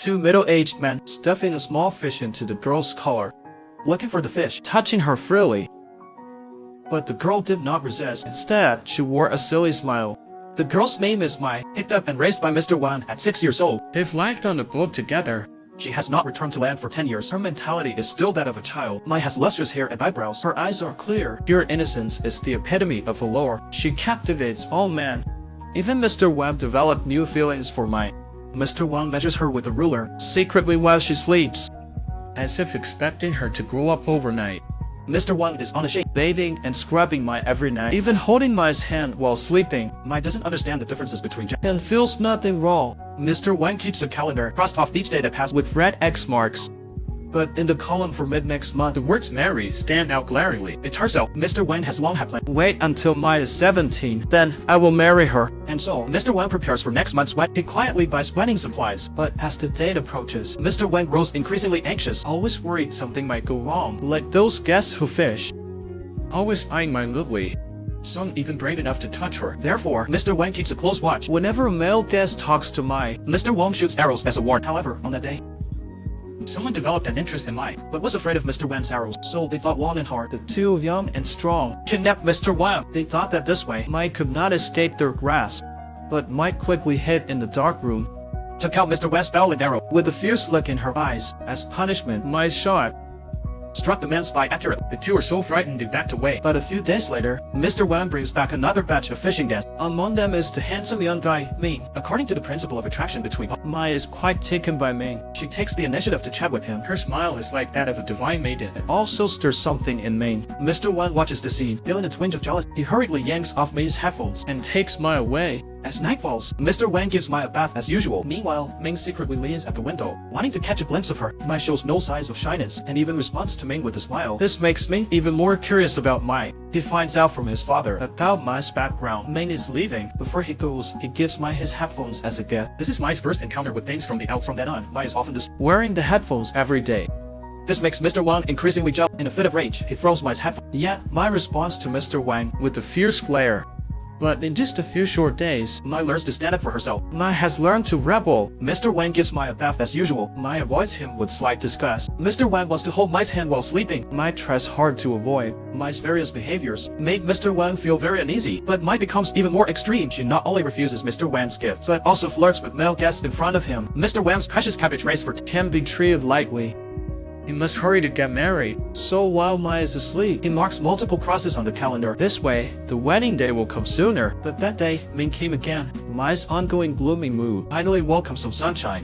Two middle-aged men stuffing a small fish into the girl's collar, looking for the fish, touching her freely. But the girl did not resist. Instead, she wore a silly smile. The girl's name is Mai, picked up and raised by Mr. Wang at 6 years old. They've lived on a boat together. She has not returned to land for 10 years. Her mentality is still that of a child. Mai has lustrous hair and eyebrows. Her eyes are clear. Pure innocence is the epitome of allure. She captivates all men. Even Mr. Wang developed new feelings for Mai. Mr. Wang measures her with a ruler, secretly while she sleeps, as if expecting her to grow up overnight. Mr. Wang is unashamed, bathing and scrubbing Mai every night, even holding Mai's hand while sleeping. Mai doesn't understand the differences between genders and feels nothing wrong. Mr. Wang keeps a calendar crossed off each day that passed with red X marks. But in the column for mid-next month, the words marry stand out glaringly. It turns out Mr. Wang has long had planned. Wait until Mai is 17, then I will marry her. And so, Mr. Wang prepares for next month's wedding. He quietly buys wedding supplies. But as the date approaches, Mr. Wang grows increasingly anxious, always worried something might go wrong. Like those guests who fish, always eyeing Mai Lily. Some even brave enough to touch her. Therefore, Mr. Wang keeps a close watch. Whenever a male guest talks to Mai, Mr. Wang shoots arrows as a warning. However, on that day, someone developed an interest in Mai, but was afraid of Mr. Wang's arrows, so they thought long and hard. The two, young and strong, kidnapped Mr. Wang. They thought that this way, Mai could not escape their grasp. But Mai quickly hid in the dark room, took out Mr. Wang's bow and arrow. With a fierce look in her eyes, as punishment, Mai's shot struck the man's spy accurately. The two were so frightened they backed away. But a few days later, Mr. Wang brings back another batch of fishing guests. Among them is the handsome young guy, Ming. According to the principle of attraction between Mai is quite taken by Ming. She takes the initiative to chat with him. Her smile is like that of a divine maiden. It also stirs something in Ming. Mr. Wang watches the scene, feeling a twinge of jealousy. He hurriedly yanks off Ming's headphones and takes Mai away. As night falls, Mr. Wang gives Mai a bath as usual. Meanwhile, Ming secretly leans at the window, wanting to catch a glimpse of her. Mai shows no signs of shyness, and even responds to Ming with a smile. This makes Ming even more curious about Mai. He finds out from his father about Mai's background. Ming is leaving. Before he goes, he gives Mai his headphones as a gift. This is Mai's first encounter with things from the out. From then on, Mai is often wearing the headphones every day. This makes Mr. Wang increasingly jealous. In a fit of rage, he throws Mai's headphones. Yet, Mai responds to Mr. Wang with a fierce glare. But in just a few short days, Mai learns to stand up for herself. Mai has learned to rebel. Mr. Wang gives Mai a bath as usual. Mai avoids him with slight disgust. Mr. Wang wants to hold Mai's hand while sleeping. Mai tries hard to avoid. Mai's various behaviors made Mr. Wang feel very uneasy. But Mai becomes even more extreme. She not only refuses Mr. Wang's gifts, but also flirts with male guests in front of him. Mr. Wang's precious cabbage raised for can be treated lightly. He must hurry to get married. So while Mai is asleep, he marks multiple crosses on the calendar. This way, the wedding day will come sooner. But that day, Ming came again. Mai's ongoing gloomy mood finally welcomes some sunshine.